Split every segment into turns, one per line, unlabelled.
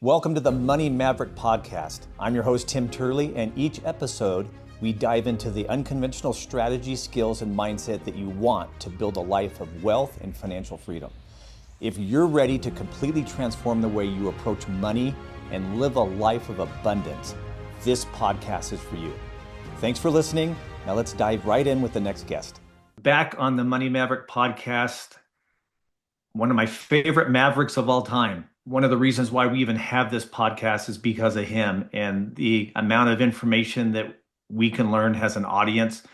Welcome to the Money Maverick podcast. I'm your host, Tim Turley, and each episode, we dive into the unconventional strategy, skills, and mindset that you want to build a life of wealth and financial freedom. If you're ready to completely transform the way you approach money and live a life of abundance, this podcast is for you. Thanks for listening. Now let's dive right in with the next guest. Back on the Money Maverick podcast, one of my favorite Mavericks of all time. One of the reasons why we even have this podcast is because of him and the amount of information that we can learn as an audience.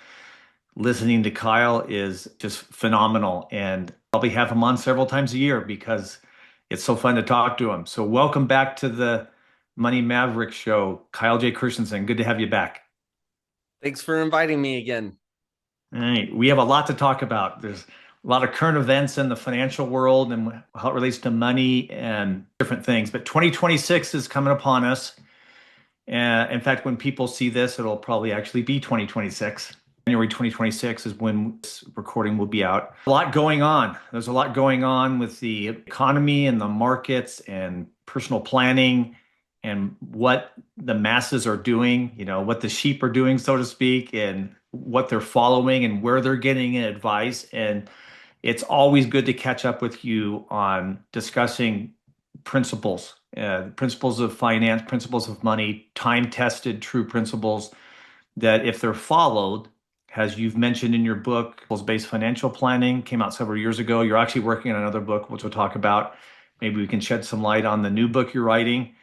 Listening to Kyle is just phenomenal, and I'll probably have him on several times a year because it's so fun to talk to him. So welcome back to the Money Maverick show, Kyle J. Christensen. Good to have you back.
Thanks for inviting me again.
All right. We have a lot to talk about. There's a lot of current events in the financial world and how it relates to money and different things. But 2026 is coming upon us. In fact, when people see this, it'll probably actually be 2026. January 2026 is when this recording will be out. A lot going on. There's a lot going on with the economy and the markets and personal planning and what the masses are doing, what the sheep are doing, so to speak, and what they're following and where they're getting advice. And it's always good to catch up with you on discussing principles of finance, principles of money, time-tested, true principles that if they're followed, as you've mentioned in your book, Based Financial Planning, came out several years ago. You're actually working on another book, which we'll talk about. Maybe we can shed some light on the new book you're writing,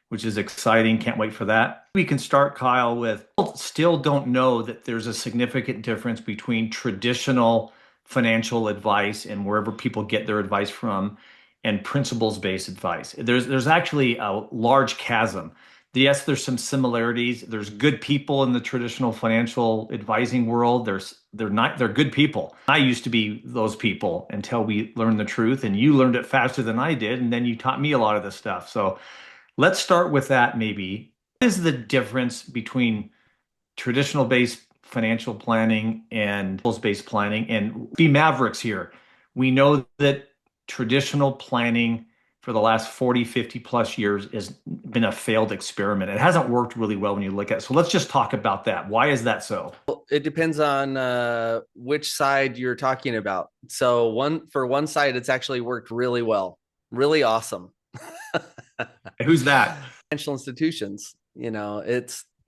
which is exciting. Can't wait for that. We can start, Kyle, with still don't know that there's a significant difference between traditional financial advice and wherever people get their advice from and principles-based advice. There's actually a large chasm. Yes, there's some similarities. There's good people in the traditional financial advising world. They're good people. I used to be those people until we learned the truth, and you learned it faster than I did, and then you taught me a lot of this stuff. So let's start with that maybe. What is the difference between traditional based financial planning and based planning? And be Mavericks here. We know that traditional planning for the last 40, 50 plus years has been a failed experiment. It hasn't worked really well when you look at it. So let's just talk about that. Why is that so?
Well, it depends on which side you're talking about. So for one side, it's actually worked really well, really awesome.
Who's that?
Financial institutions.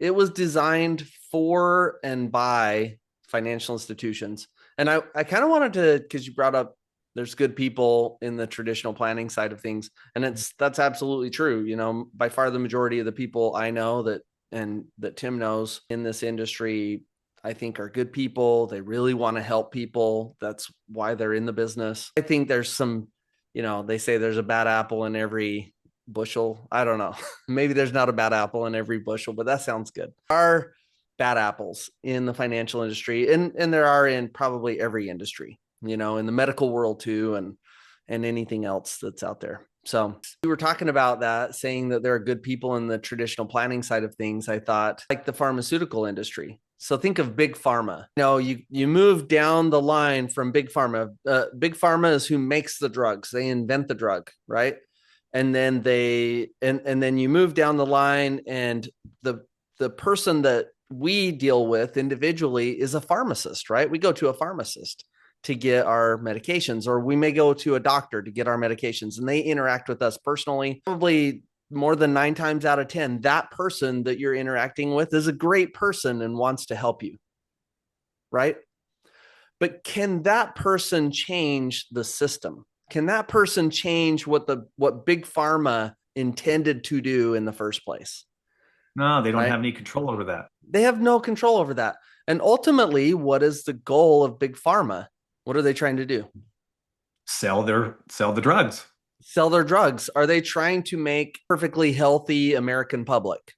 It was designed for and by financial institutions. And I kind of wanted to, because you brought up there's good people in the traditional planning side of things. And that's absolutely true. By far the majority of the people I know that Tim knows in this industry, I think are good people. They really want to help people. That's why they're in the business. I think there's some, they say there's a bad apple in every bushel. I don't know. Maybe there's not a bad apple in every bushel, but that sounds good. There are bad apples in the financial industry, and there are in probably every industry, in the medical world too, and anything else that's out there. So we were talking about that, saying that there are good people in the traditional planning side of things. I thought like the pharmaceutical industry. So think of big pharma. You move down the line from big pharma. Big pharma is who makes the drugs. They invent the drug, right? And then and then you move down the line, and the person that we deal with individually is a pharmacist, right? We go to a pharmacist to get our medications, or we may go to a doctor to get our medications, and they interact with us personally. Probably more than 9 times out of 10, that person that you're interacting with is a great person and wants to help you, right? But can that person change the system? Can that person change what big pharma intended to do in the first place?
No, they don't have any control over that.
They have no control over that. And ultimately, what is the goal of big pharma? What are they trying to do?
Sell the drugs.
Sell their drugs. Are they trying to make perfectly healthy American public?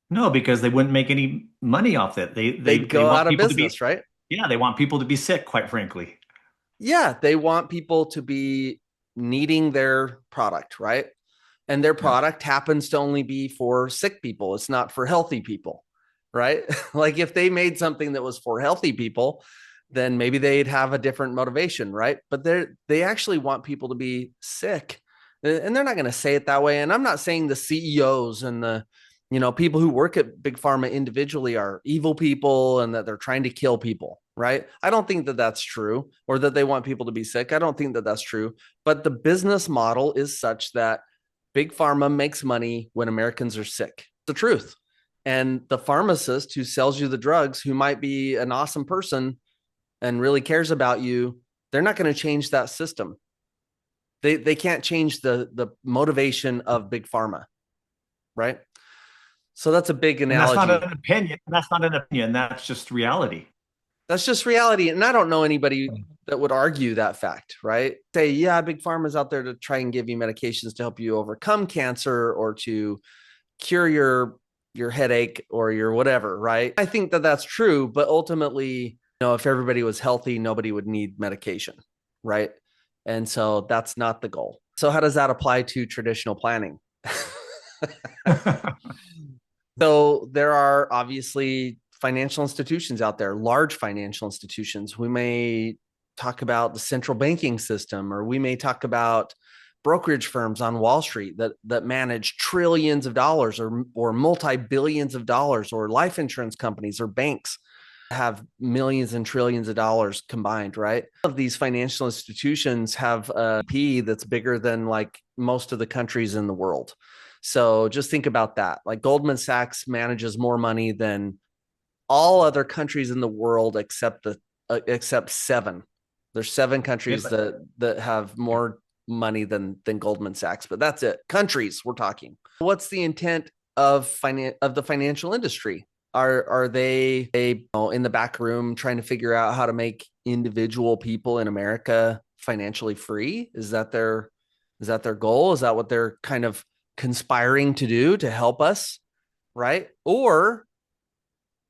No, because they wouldn't make any money off it. They
go
want
out of
people
business, right?
Yeah, they want people to be sick, quite frankly.
Yeah, they want people to be needing their product, right? And their product happens to only be for sick people. It's not for healthy people, right? Like if they made something that was for healthy people, then maybe they'd have a different motivation, right? But they actually want people to be sick And they're not going to say it that way. And I'm not saying the CEOs and the, people who work at big pharma individually are evil people and that they're trying to kill people, right? I don't think that that's true, or that they want people to be sick. I don't think that that's true. But the business model is such that big pharma makes money when Americans are sick. The truth. And the pharmacist who sells you the drugs, who might be an awesome person and really cares about you, they're not going to change that system. They can't change the motivation of big pharma, right? So that's a big
And that's not
analogy.
an opinion. That's not an opinion. That's just reality.
That's just reality. And I don't know anybody that would argue that fact, right? Say, yeah, big pharma's out there to try and give you medications to help you overcome cancer or to cure your headache or your whatever, right? I think that that's true, but ultimately, if everybody was healthy, nobody would need medication, right? And so that's not the goal. So how does that apply to traditional planning? So there are obviously financial institutions out there, large financial institutions. We may talk about the central banking system, or we may talk about brokerage firms on Wall Street that manage trillions of dollars or multi-billions of dollars, or life insurance companies or banks have millions and trillions of dollars combined, right? Of these financial institutions have a P that's bigger than like most of the countries in the world. So just think about that. Like Goldman Sachs manages more money than all other countries in the world except seven. There's seven countries that have more money than Goldman Sachs, but that's it. Countries we're talking. What's the intent of the financial industry? Are they in the back room trying to figure out how to make individual people in America financially free? Is that their goal? Is that what they're kind of conspiring to do to help us, right? Or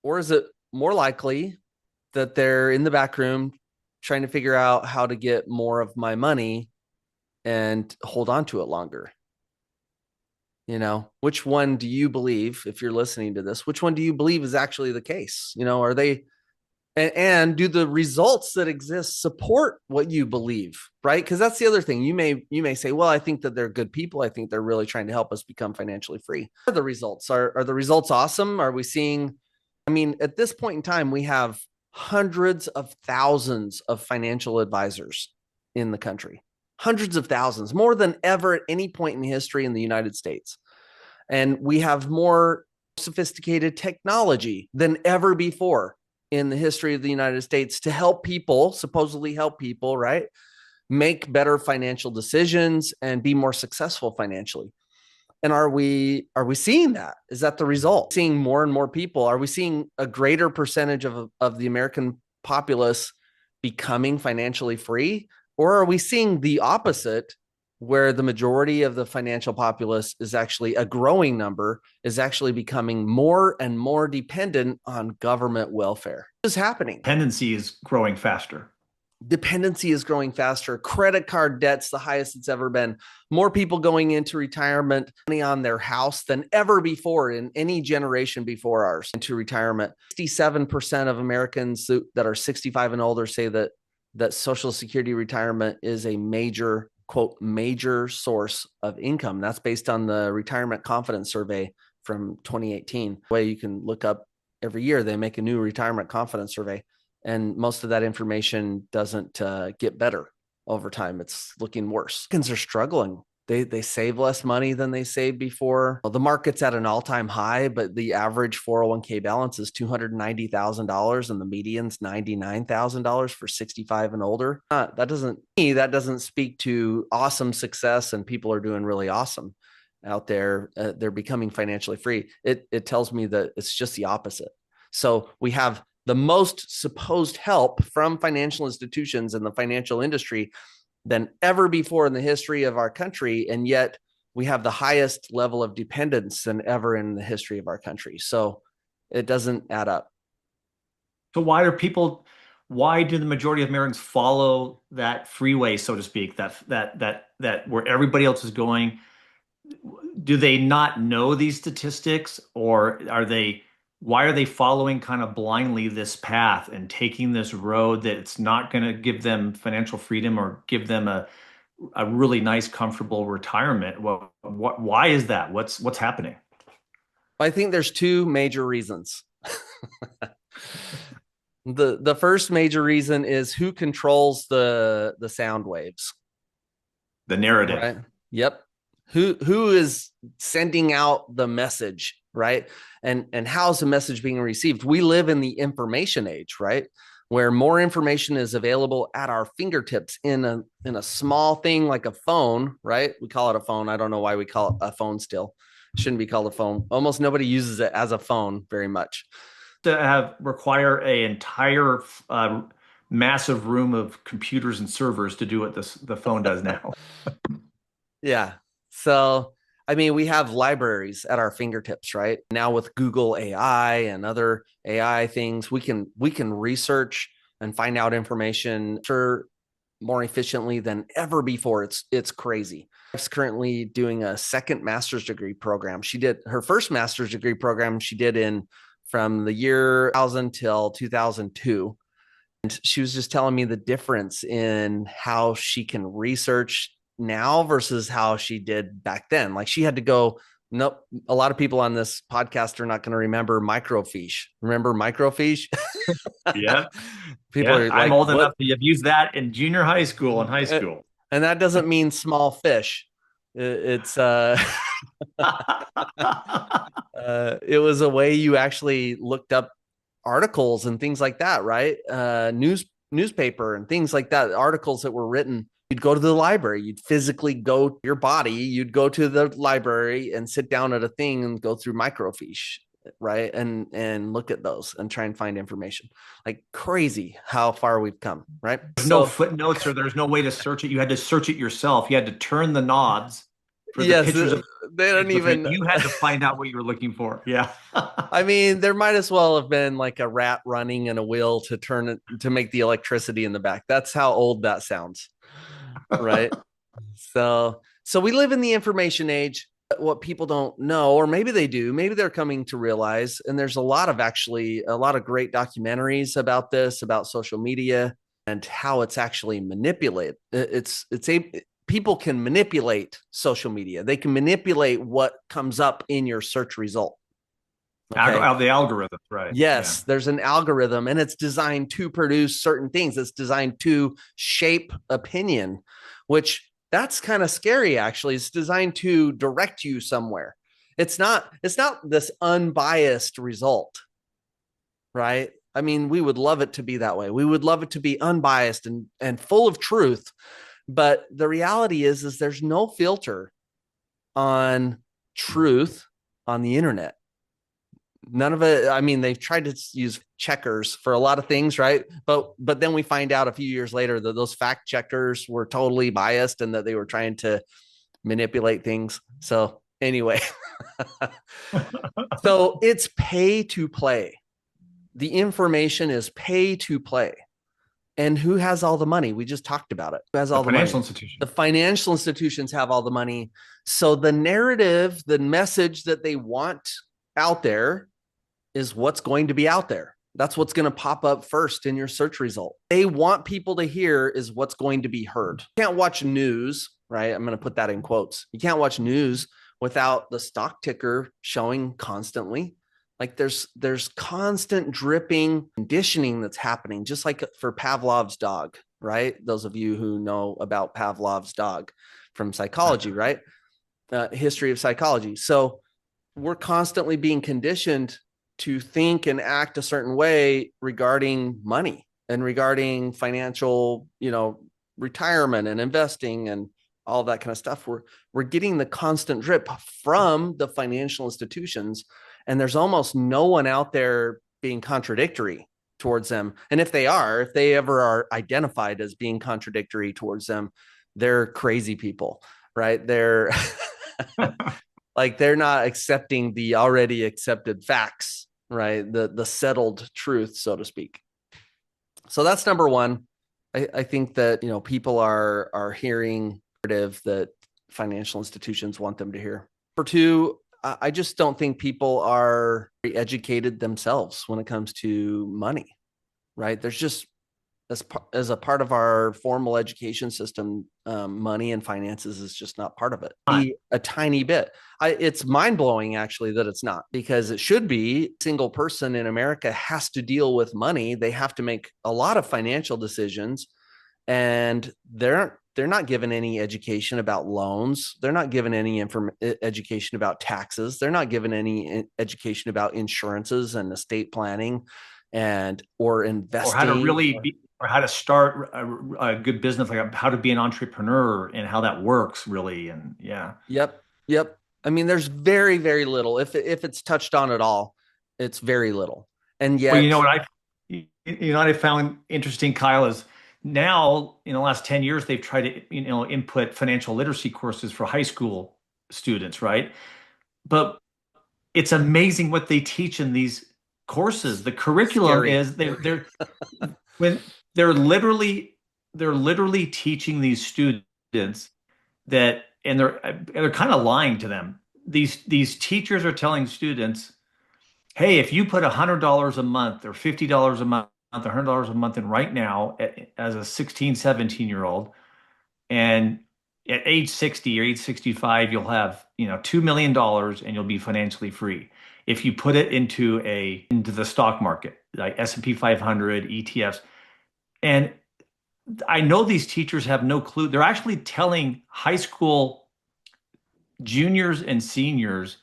is it more likely that they're in the back room trying to figure out how to get more of my money and hold on to it longer? Which one do you believe, if you're listening to this, which one do you believe is actually the case? Are they, and do the results that exist support what you believe, right? Because that's the other thing. You may say, well, I think that they're good people. I think they're really trying to help us become financially free. What are the results? Are the results awesome? Are we seeing, at this point in time, we have hundreds of thousands of financial advisors in the country. Hundreds of thousands, more than ever at any point in history in the United States. And we have more sophisticated technology than ever before in the history of the United States to help people, supposedly help people, right, make better financial decisions and be more successful financially. And are we seeing that? Is that the result? Seeing more and more people? Are we seeing a greater percentage of the American populace becoming financially free? Or are we seeing the opposite, where the majority of the financial populace is actually a growing number, is actually becoming more and more dependent on government welfare? What is happening?
Dependency is growing faster.
Dependency is growing faster. Credit card debt's the highest it's ever been. More people going into retirement, money on their house than ever before in any generation before ours into retirement. 67% of Americans that are 65 and older say that Social Security retirement is a major, quote, major source of income. That's based on the Retirement Confidence Survey from 2018. The way you can look up every year, they make a new Retirement Confidence Survey. And most of that information doesn't get better over time. It's looking worse. Americans are struggling. They save less money than they saved before. Well, the market's at an all-time high, but the average 401k balance is $290,000 and the median's $99,000 for 65 and older. That doesn't speak to awesome success and people are doing really awesome out there. They're becoming financially free. It tells me that it's just the opposite. So we have the most supposed help from financial institutions and the financial industry than ever before in the history of our country. And yet we have the highest level of dependence than ever in the history of our country. So it doesn't add up.
So why do the majority of Americans follow that freeway, so to speak, that where everybody else is going? Do they not know these statistics, or why are they following kind of blindly this path and taking this road that it's not going to give them financial freedom or give them a a really nice, comfortable retirement. Well, why is that? What's happening?
I think there's two major reasons. The first major reason is who controls the sound waves.
The narrative.
Right. Yep. Who is sending out the message, right? And how's the message being received? We live in the information age, right? Where more information is available at our fingertips in a small thing like a phone, right? We call it a phone. I don't know why we call it a phone still. It shouldn't be called a phone. Almost nobody uses it as a phone very much.
To have require a entire massive room of computers and servers to do what the phone does now.
Yeah. So, I mean, we have libraries at our fingertips, right? Now with Google AI and other AI things, we can research and find out information for more efficiently than ever before. It's crazy. She's currently doing a second master's degree program. She did her first master's degree program she did in from the year 2000 till 2002. And she was just telling me the difference in how she can research now versus how she did back then. Like she had to go, nope. A lot of people on this podcast are not going to remember microfiche. Remember microfiche?
Yeah.
People
Yeah.
are
I'm
like,
old
what?
enough to have used that in junior high school and high school.
And that doesn't mean small fish. It's it was a way you actually looked up articles and things like that, right? Newspaper and things like that, articles that were written. You'd go to the library, you'd physically go to your body, you'd go to the library and sit down at a thing and go through microfiche, right? And look at those and try and find information. Like crazy how far we've come, right?
There's no
So
footnotes or there's no way to search it. You had to search it yourself. You had to turn the knobs for the
yes,
pictures of
they don't even.
you had to find out what you were looking for. Yeah.
I mean, there might as well have been like a rat running in a wheel to turn it to make the electricity in the back. That's how old that sounds, right? So we live in the information age. What people don't know, or maybe they do, maybe they're coming to realize, and there's actually a lot of great documentaries about this, about social media and how it's actually manipulated. People can manipulate social media. They can manipulate what comes up in your search result. Okay.
The algorithms, right? Yeah.
Yes, there's an algorithm and it's designed to produce certain things. It's designed to shape opinion, which that's kind of scary actually. It's designed to direct you somewhere. It's not this unbiased result, right? I mean, we would love it to be that way. We would love it to be unbiased and full of truth. But the reality is there's no filter on truth on the internet. None of it. I mean, they've tried to use checkers for a lot of things, right? But then we find out a few years later that those fact checkers were totally biased and that they were trying to manipulate things. So anyway, so it's pay to play. The information is pay to play. And who has all the money? We just talked about it. Who has all the money?
Financial institution.
The financial institutions have all the money. So the narrative, the message that they want out there is what's going to be out there. That's what's going to pop up first in your search result. They want people to hear is what's going to be heard. You can't watch news, right? I'm going to put that in quotes. You can't watch news without the stock ticker showing constantly. Like there's constant dripping conditioning that's happening, just like for Pavlov's dog, right? Those of you who know about Pavlov's dog from psychology, right? History of psychology. So we're constantly being conditioned to think and act a certain way regarding money and regarding financial, retirement and investing and all that kind of stuff. We're getting the constant drip from the financial institutions, and there's almost no one out there being contradictory towards them. And if they ever are identified as being contradictory towards them, they're crazy people, right? They're like, they're not accepting the already accepted facts, right? The settled truth, so to speak. So that's number one. I think that, people are hearing narrative that financial institutions want them to hear. Number two, I just don't think people are very educated themselves when it comes to money, right? There's just as a part of our formal education system, money and finances is just not part of it. A tiny bit. It's mind blowing actually that it's not, because it should be. A single person in America has to deal with money. They have to make a lot of financial decisions, and they're not given any education about loans. They're not given any education about taxes. They're not given any education about insurances and estate planning or investing,
or how to really be, or how to start a good business, like how to be an entrepreneur and how that works really. And yeah.
Yep. I mean, there's very, very little. If it's touched on at all, it's very little. And
Well,
yet,
what I found interesting, Kyle, is now in the last 10 years, they've tried to, input financial literacy courses for high school students, right? But it's amazing what they teach in these courses. The curriculum
scary.
is when they're literally teaching these students that, and they're kind of lying to them. These teachers are telling students, hey, if you put $100 a month or $50 a month, $100 a month in right now as a 16, 17-year-old, and at age 60 or age 65, you'll have, $2 million and you'll be financially free. If you put it into the stock market, like S&P 500, ETFs. And I know these teachers have no clue. They're actually telling high school juniors and seniors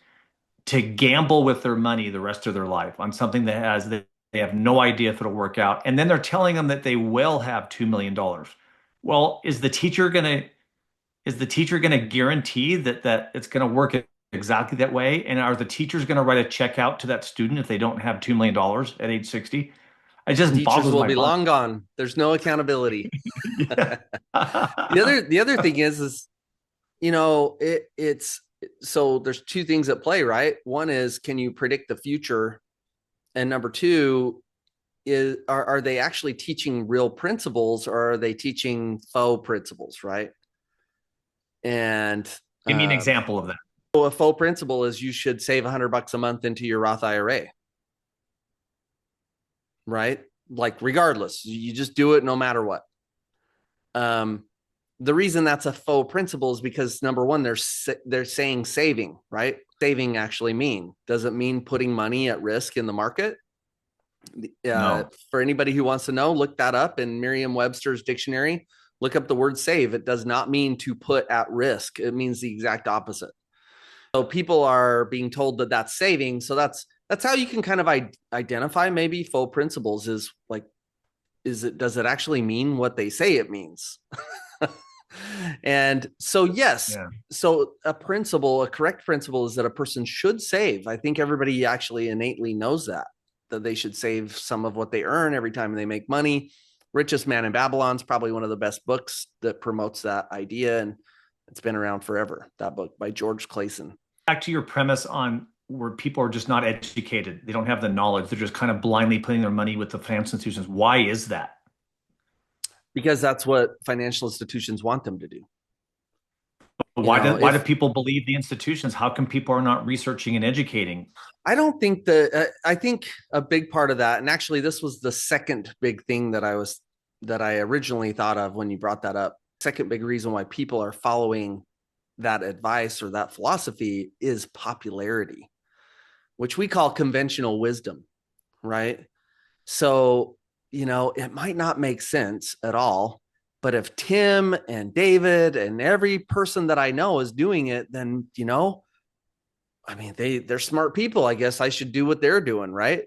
to gamble with their money the rest of their life on something they have no idea if it'll work out. And then they're telling them that they will have $2 million. Well, is the teacher gonna guarantee that it's gonna work exactly that way? And are the teachers gonna write a check out to that student if they don't have $2 million at age 60? It just
Teachers
boggles
will
my
be
mind.
long gone. There's no accountability.
Yeah.
The other thing is, it's so there's two things at play, right? One is, can you predict the future? And number two is, are they actually teaching real principles, or are they teaching faux principles, right? And
Give me an example of that.
so a faux principle is you should save $100 a month into your Roth IRA, right? Like regardless, you just do it no matter what. The reason that's a faux principle is because number one, they're saying saving, right? Saving actually doesn't mean putting money at risk in the market.
No.
For anybody who wants to know, look that up in Merriam-Webster's dictionary. Look up the word save. It does not mean to put at risk. It means the exact opposite. So people are being told that that's saving. So that's how you can kind of identify maybe faux principles is like, does it actually mean what they say it means? And so, yes.
Yeah.
So a correct principle is that a person should save. I think everybody actually innately knows that they should save some of what they earn every time they make money. Richest Man in Babylon is probably one of the best books that promotes that idea. And it's been around forever, that book by George Clason.
Back to your premise on where people are just not educated. They don't have the knowledge. They're just kind of blindly putting their money with the financial institutions. Why is that?
Because that's what financial institutions want them to do.
Why do people believe the institutions? How come people are not researching and educating?
I don't think I think a big part of that, and actually this was the second big thing that I originally thought of when you brought that up. Second big reason why people are following that advice or that philosophy is popularity, which we call conventional wisdom, right? So, it might not make sense at all, but if Tim and David and every person that I know is doing it, then, I mean, they're smart people. I guess I should do what they're doing, right?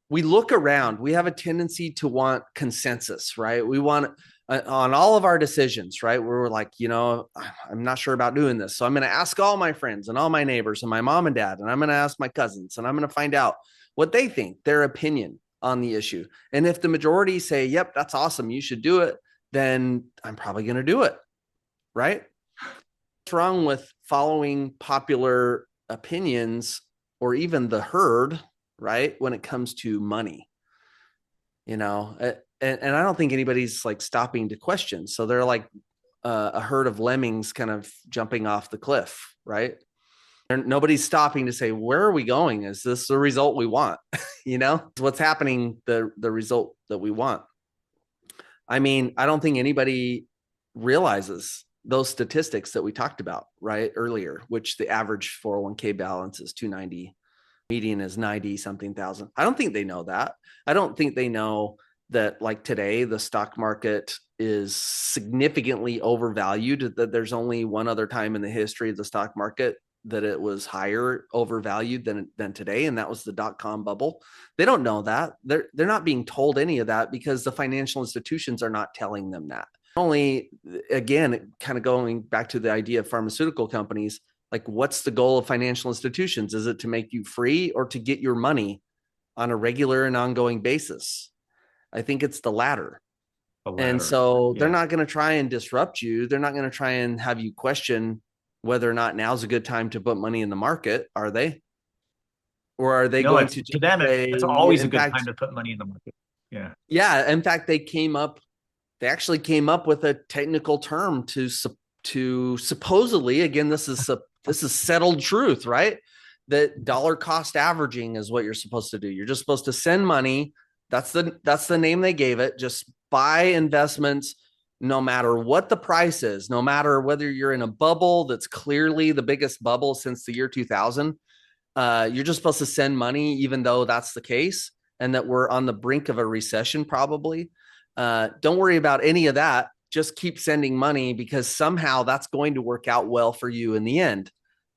We look around, we have a tendency to want consensus, right? We want on all of our decisions, right? We're like, I'm not sure about doing this. So I'm going to ask all my friends and all my neighbors and my mom and dad, and I'm going to ask my cousins, and I'm going to find out what they think, their opinion on the issue. And if the majority say, yep, that's awesome, you should do it, then I'm probably going to do it, right? What's wrong with following popular opinions or even the herd, right? When it comes to money, and I don't think anybody's like stopping to question. So they're like a herd of lemmings kind of jumping off the cliff, right? And nobody's stopping to say, where are we going? Is this the result we want? What's happening, the result that we want. I mean, I don't think anybody realizes those statistics that we talked about right earlier, which the average 401k balance is 290, median is 90 something thousand. I don't think they know that. I don't think they know that like today the stock market is significantly overvalued, that there's only one other time in the history of the stock market that it was higher overvalued than today, and that was the dot-com bubble. They don't know that. They're not being told any of that because the financial institutions are not telling them that. Only, again, kind of going back to the idea of pharmaceutical companies, like what's the goal of financial institutions? Is it to make you free or to get your money on a regular and ongoing basis? I think it's the latter.
The
And
latter.
so they're
Yeah.
not going to try and disrupt you. They're not going to try and have you question whether or not now's a good time to put money in the market, are they? Or are they
No,
going
it's
to
to
just
them,
say,
it's always a
in
good time
fact,
to put money in the market. Yeah.
yeah, in fact, they actually came up with a technical term to supposedly, again, this is settled truth, right? That dollar cost averaging is what you're supposed to do. You're just supposed to send money. That's the name they gave it. Just buy investments no matter what the price is, no matter whether you're in a bubble that's clearly the biggest bubble since the year 2000. You're just supposed to send money, even though that's the case, and that we're on the brink of a recession, probably. Don't worry about any of that. Just keep sending money because somehow that's going to work out well for you in the end.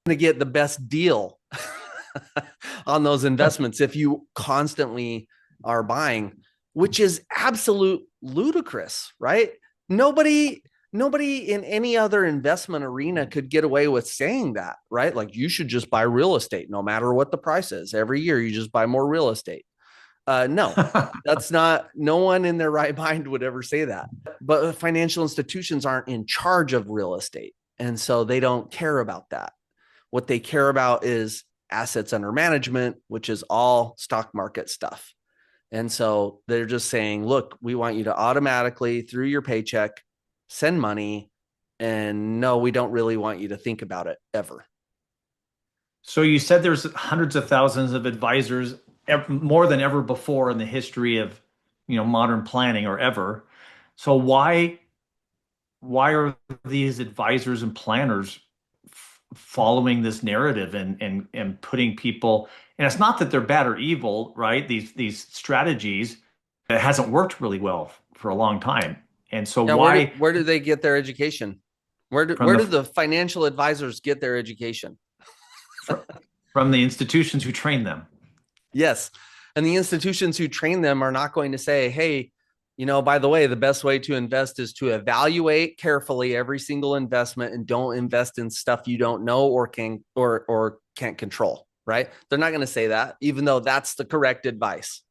You're going to get the best deal on those investments if you constantly are buying, which is absolute ludicrous, right? Nobody in any other investment arena could get away with saying that, right? Like you should just buy real estate no matter what the price is. Every year you just buy more real estate. No, that's not, no one in their right mind would ever say that. But financial institutions aren't in charge of real estate. And so they don't care about that. What they care about is assets under management, which is all stock market stuff. And so they're just saying, look, we want you to automatically, through your paycheck, send money. And no, we don't really want you to think about it ever.
So you said there's hundreds of thousands of advisors, more than ever before in the history of, modern planning or ever. So why are these advisors and planners following this narrative and putting people, and it's not that they're bad or evil, right? These strategies, it hasn't worked really well for a long time. And so
Yeah,
why
where do they get their education?
from
Where do
the
the financial advisors get their education?
from the institutions who train them?
Yes. And the institutions who train them are not going to say, hey, by the way, the best way to invest is to evaluate carefully every single investment and don't invest in stuff you don't know or can't control, right? They're not going to say that, even though that's the correct advice,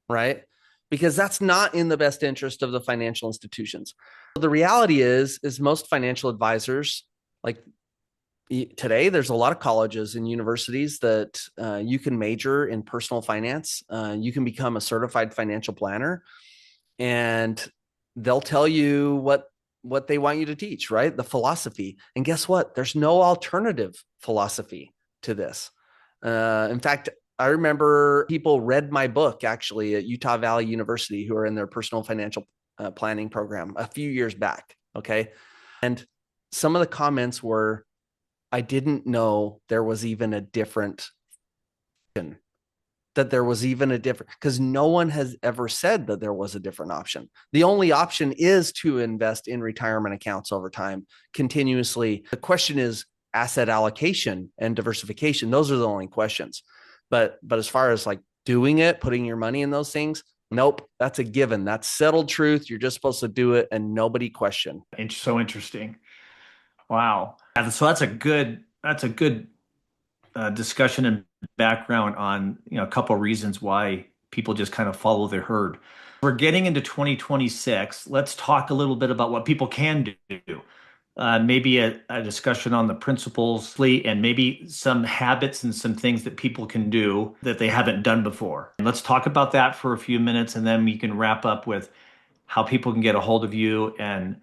right? Because that's not in the best interest of the financial institutions. The reality is most financial advisors, like today, there's a lot of colleges and universities that you can major in personal finance. You can become a certified financial planner, and they'll tell you what they want you to teach, right? The philosophy. And guess what? There's no alternative philosophy to this. In fact, I remember people read my book actually at Utah Valley University who are in their personal financial planning program a few years back. Okay. And some of the comments were, I didn't know there was even a different, because no one has ever said that there was a different option. The only option is to invest in retirement accounts over time continuously. The question is asset allocation and diversification. Those are the only questions. But as far as like doing it, putting your money in those things, nope, that's a given. That's settled truth. You're just supposed to do it and nobody question.
It's so interesting. Wow. And so that's a good discussion and background on a couple of reasons why people just kind of follow their herd. We're getting into 2026. Let's talk a little bit about what people can do. Maybe a discussion on the principles and maybe some habits and some things that people can do that they haven't done before. And let's talk about that for a few minutes, and then we can wrap up with how people can get a hold of you and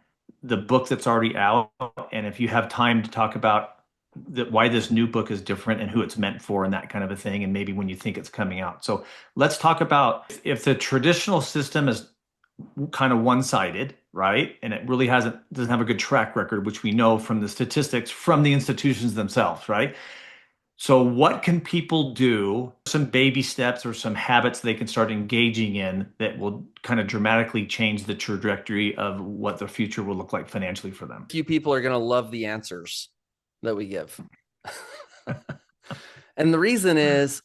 the book that's already out. And if you have time to talk about why this new book is different and who it's meant for and that kind of a thing, and maybe when you think it's coming out. So let's talk about if the traditional system is kind of one-sided, right? And it really doesn't have a good track record, which we know from the statistics from the institutions themselves, right? So what can people do? Some baby steps or some habits they can start engaging in that will kind of dramatically change the trajectory of what the future will look like financially for them.
Few people are going to love the answers that we give. And the reason is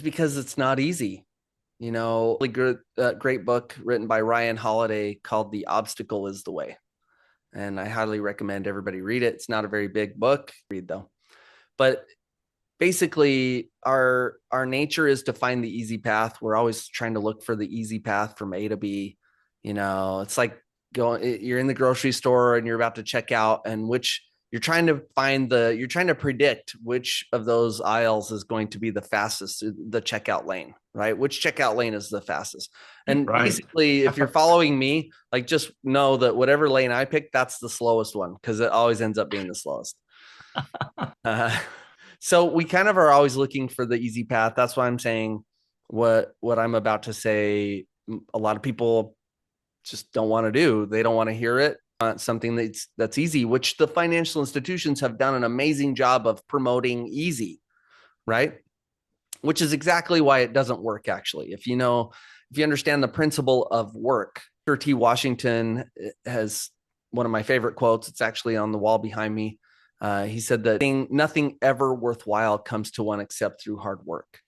because it's not easy. Really great book written by Ryan Holiday called The Obstacle is the Way. And I highly recommend everybody read it. It's not a very big book, read though. But basically our nature is to find the easy path. We're always trying to look for the easy path from A to B. It's like you're in the grocery store and you're about to check out, and you're trying to predict which of those aisles is going to be the fastest, the checkout lane, right? Which checkout lane is the fastest. And
right.
Basically, if you're following me, like, just know that whatever lane I pick, that's the slowest one, because it always ends up being the slowest. So we kind of are always looking for the easy path. That's why I'm saying what I'm about to say, a lot of people just don't want to do. They don't want to hear it. Something that's easy, which the financial institutions have done an amazing job of promoting easy, right? Which is exactly why it doesn't work, actually. If you understand the principle of work, Booker T. Washington has one of my favorite quotes. It's actually on the wall behind me. He said that nothing ever worthwhile comes to one except through hard work.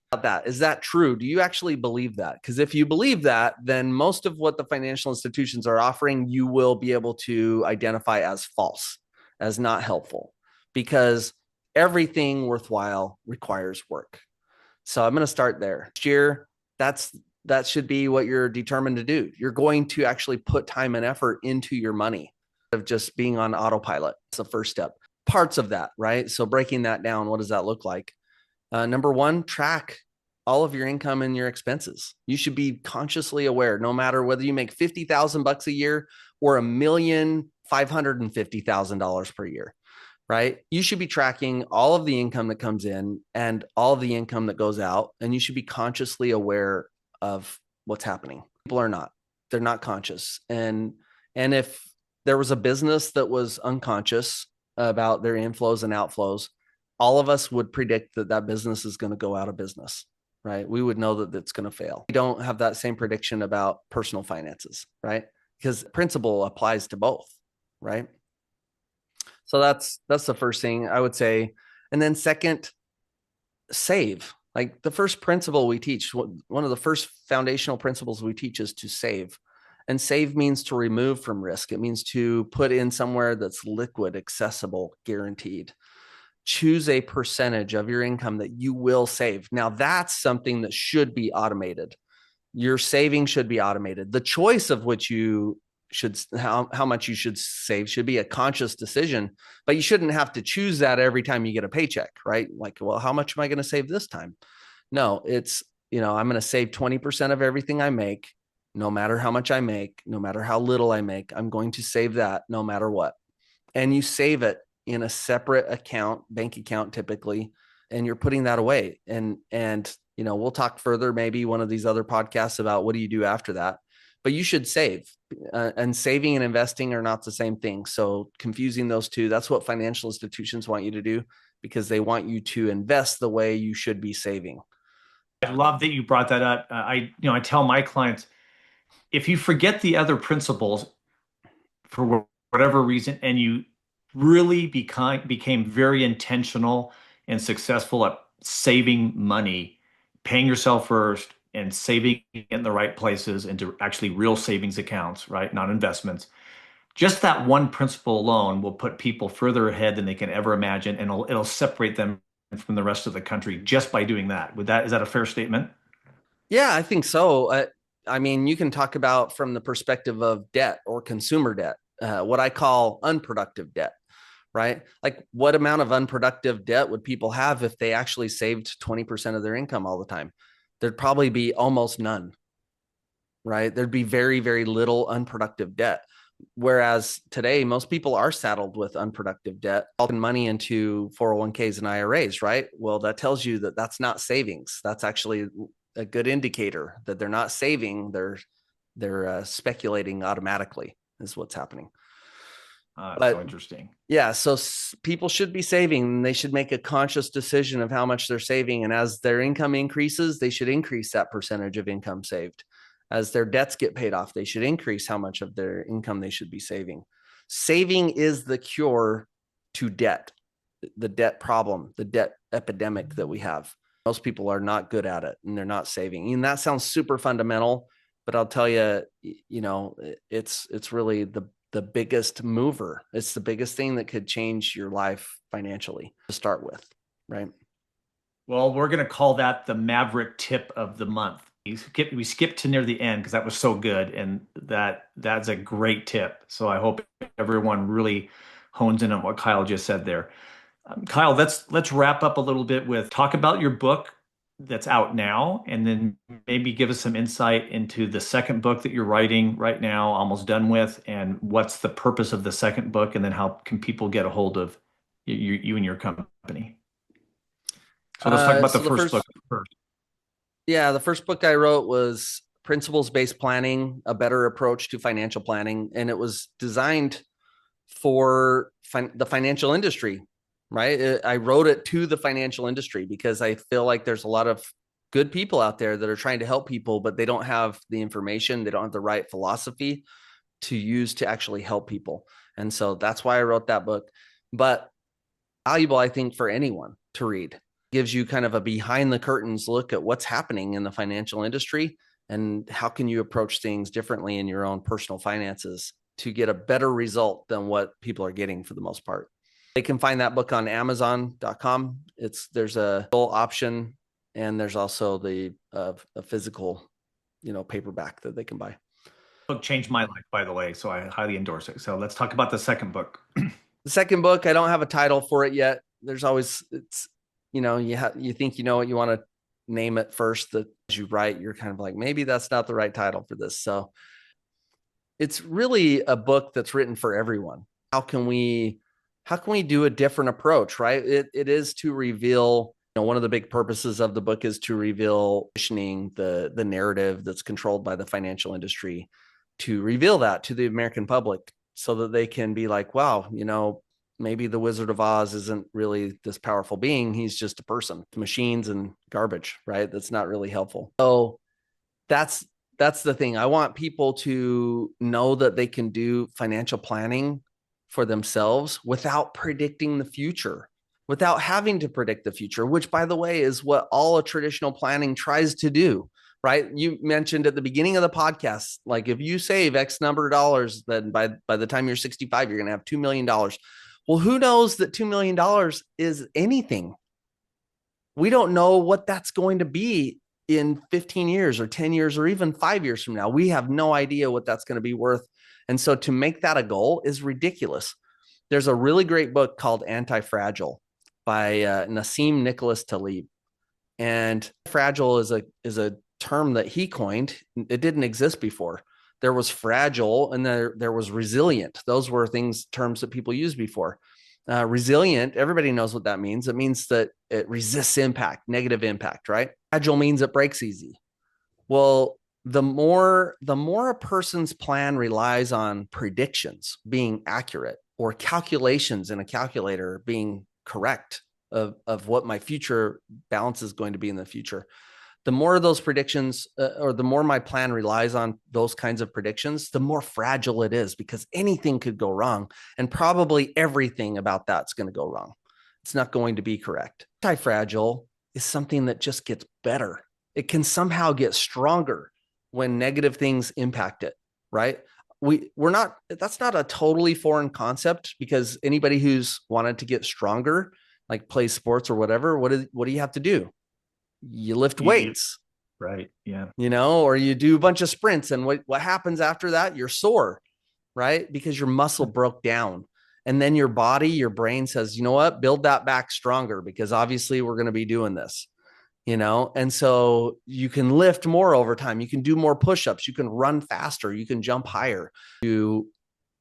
Is that true? Do you actually believe that? Because if you believe that, then most of what the financial institutions are offering, you will be able to identify as false, as not helpful, because everything worthwhile requires work. So I'm going to start there. Next year, that should be what you're determined to do. You're going to actually put time and effort into your money of just being on autopilot. That's the first step. Parts of that, right? So breaking that down, what does that look like? Number one, track all of your income and your expenses. You should be consciously aware, no matter whether you make $50,000 a year or $1,550,000 per year, right? You should be tracking all of the income that comes in and all of the income that goes out, and you should be consciously aware of what's happening. People are not. They're not conscious. And if there was a business that was unconscious about their inflows and outflows, all of us would predict that business is going to go out of business, right? We would know that it's going to fail. We don't have that same prediction about personal finances, right? Because principle applies to both, right? So that's the first thing I would say. And then second, save. Like, the first principle we teach, one of the first foundational principles we teach is to save. And save means to remove from risk. It means to put in somewhere that's liquid, accessible, guaranteed. Choose a percentage of your income that you will save. Now, that's something that should be automated. Your saving should be automated. The choice of which you should, how much you should save, should be a conscious decision, but you shouldn't have to choose that every time you get a paycheck, right? Like, well, how much am I going to save this time? No, it's, I'm going to save 20% of everything I make, no matter how much I make, no matter how little I make. I'm going to save that no matter what. And you save it in a separate account, bank account typically, and you're putting that away. And we'll talk further, maybe one of these other podcasts, about what do you do after that. But you should save, and saving and investing are not the same thing. So confusing those two, that's what financial institutions want you to do, because they want you to invest the way you should be saving.
I love that you brought that up. I tell my clients, if you forget the other principles for whatever reason, and you really became very intentional and successful at saving money, paying yourself first, and saving in the right places into actually real savings accounts, right? Not investments. Just that one principle alone will put people further ahead than they can ever imagine, and it'll separate them from the rest of the country just by doing that. Is that a fair statement?
Yeah, I think so. I mean, you can talk about from the perspective of debt or consumer debt, what I call unproductive debt, right? Like, what amount of unproductive debt would people have if they actually saved 20% of their income all the time? There'd probably be almost none, right? There'd be very, very little unproductive debt. Whereas today, most people are saddled with unproductive debt, putting money into 401ks and IRAs, right? Well, that tells you that that's not savings. That's actually a good indicator that they're not saving. They're They're speculating automatically is what's happening.
That's so
But
interesting.
yeah, so people should be saving. They should make a conscious decision of how much they're saving. And as their income increases, they should increase that percentage of income saved. As their debts get paid off, they should increase how much of their income they should be saving. Saving is the cure to debt, the debt problem, the debt epidemic that we have. Most people are not good at it and they're not saving. And that sounds super fundamental, but I'll tell you, it's really the biggest mover. It's the biggest thing that could change your life financially to start with, right?
Well, we're going to call that the Maverick tip of the month. We skipped to near the end because that was so good, and that's a great tip. So I hope everyone really hones in on what Kyle just said there. Kyle, let's wrap up a little bit with talk about your book that's out now, and then maybe give us some insight into the second book that you're writing right now, almost done with, and what's the purpose of the second book, and then how can people get a hold of you and your company. So let's talk about the
So
first book first.
yeah, the first book I wrote was Principles-Based Planning, a better approach to financial planning. And it was designed for the financial industry, right? I wrote it to the financial industry because I feel like there's a lot of good people out there that are trying to help people, but they don't have the information. They don't have the right philosophy to use to actually help people. And so that's why I wrote that book. But valuable, I think, for anyone to read. Gives you kind of a behind the curtains look at what's happening in the financial industry and how can you approach things differently in your own personal finances to get a better result than what people are getting for the most part. They can find that book on Amazon.com. There's a full option, and there's also a physical, paperback that they can buy.
Book changed my life, by the way, so I highly endorse it. So let's talk about the second book.
The second book, I don't have a title for it yet. There's always you think you know what you want to name it first. That as you write, you're kind of like, maybe that's not the right title for this. So it's really a book that's written for everyone. How can we do a different approach, right? It is to reveal, one of the big purposes of the book is to reveal the narrative that's controlled by the financial industry, to reveal that to the American public so that they can be like, wow, maybe the Wizard of Oz isn't really this powerful being. He's just a person, machines and garbage, right? That's not really helpful. So that's the thing. I want people to know that they can do financial planning for themselves without predicting the future, without having to predict the future, which, by the way, is what all a traditional planning tries to do, right? You mentioned at the beginning of the podcast, like if you save X number of dollars, then by the time you're 65, you're going to have $2 million. Well, who knows that $2 million is anything? We don't know what that's going to be in 15 years or 10 years or even 5 years from now. We have no idea what that's going to be worth. And so to make that a goal is ridiculous. There's a really great book called Anti-Fragile by Nassim Nicholas Taleb. And fragile is a term that he coined. It didn't exist before. There was fragile and there was resilient. Those were terms that people used before. Resilient, everybody knows what that means. It means that it resists impact, negative impact, right? Fragile means it breaks easy. Well, the more a person's plan relies on predictions being accurate or calculations in a calculator being correct of what my future balance is going to be in the future, the more of those predictions or the more my plan relies on those kinds of predictions, the more fragile it is because anything could go wrong. And probably everything about that's going to go wrong. It's not going to be correct. Anti-fragile is something that just gets better. It can somehow get stronger when negative things impact it, right? That's not a totally foreign concept because anybody who's wanted to get stronger, like play sports or whatever, what do you have to do? You lift weights,
right? Yeah.
Or you do a bunch of sprints. And what happens after that? You're sore, right? Because your muscle broke down. And then your brain says, you know what, build that back stronger because obviously we're going to be doing this, and so you can lift more over time. You can do more push-ups. You can run faster. You can jump higher to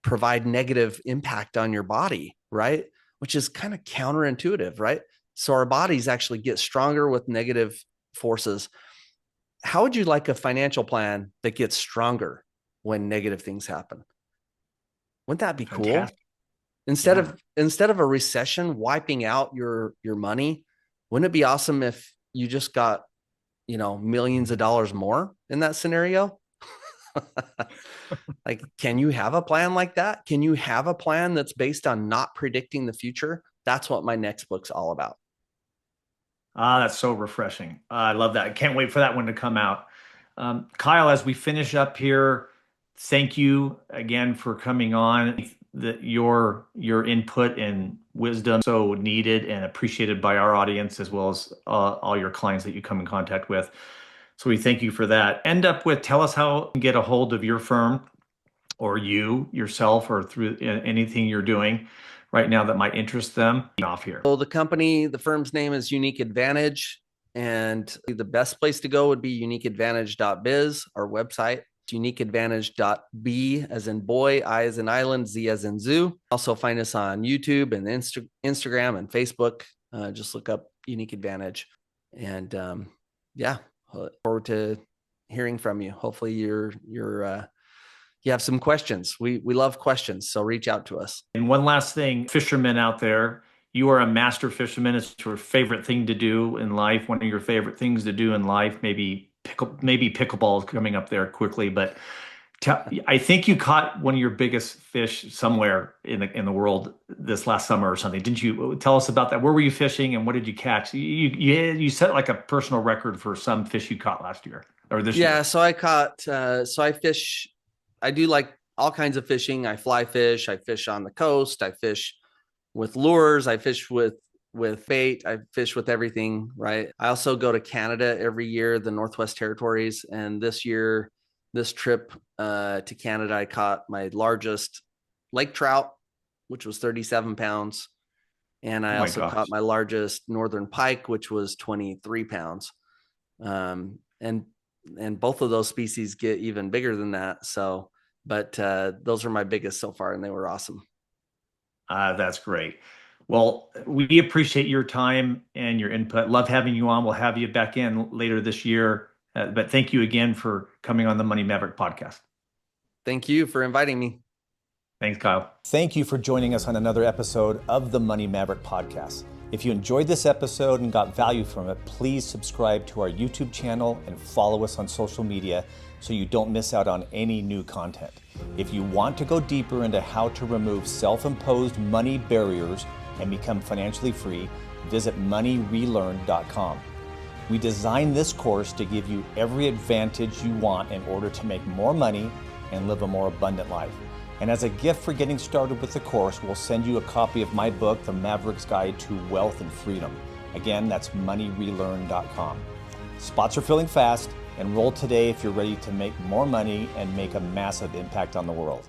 provide negative impact on your body, right? Which is kind of counterintuitive, right? So our bodies actually get stronger with negative forces. how would you like a financial plan that gets stronger when negative things happen? Wouldn't that be cool?
Fantastic.
Instead of a recession wiping out your money, wouldn't it be awesome if you just got, millions of dollars more in that scenario? Like, can you have a plan like that? Can you have a plan that's based on not predicting the future? That's what my next book's all about.
Ah, that's so refreshing. I love that. I can't wait for that one to come out. Kyle, as we finish up here, thank you again for coming on. Your input and wisdom so needed and appreciated by our audience as well as all your clients that you come in contact with. So we thank you for that. Tell us how you can get a hold of your firm or you yourself or through anything you're doing right now that might interest them off here.
So the firm's name is Unique Advantage, and the best place to go would be uniqueadvantage.biz, our website. It's uniqueadvantage.b as in boy, I as in island, Z as in zoo. Also find us on YouTube and Instagram and Facebook. Just look up Unique Advantage. And look forward to hearing from you. Hopefully you have some questions. We love questions, so reach out to us.
And one last thing, fishermen out there, you are a master fisherman. It's your favorite thing to do in life. One of your favorite things to do in life, maybe pickleball is coming up there quickly, but I think you caught one of your biggest fish somewhere in the world this last summer or something. Didn't you? Tell us about that. Where were you fishing and what did you catch? You set like a personal record for some fish you caught last year or this year.
Yeah, so I fish. I do like all kinds of fishing. I fly fish. I fish on the coast. I fish with lures. I fish with bait. I fish with everything, right? I also go to Canada every year, the Northwest Territories. And this trip to Canada, I caught my largest lake trout, which was 37 pounds. And I also caught my largest northern pike, which was 23 pounds. And both of those species get even bigger than that. So, but those are my biggest so far, and they were awesome.
That's great. Well, we appreciate your time and your input. Love having you on. We'll have you back in later this year. But thank you again for coming on the Money Maverick podcast.
Thank you for inviting me.
Thanks, Kyle. Thank you for joining us on another episode of the Money Maverick podcast. If you enjoyed this episode and got value from it, please subscribe to our YouTube channel and follow us on social media so you don't miss out on any new content. If you want to go deeper into how to remove self-imposed money barriers and become financially free, visit moneyrelearn.com. We designed this course to give you every advantage you want in order to make more money and live a more abundant life. And as a gift for getting started with the course, we'll send you a copy of my book, The Maverick's Guide to Wealth and Freedom. Again, that's moneyrelearn.com. Spots are filling fast. Enroll today if you're ready to make more money and make a massive impact on the world.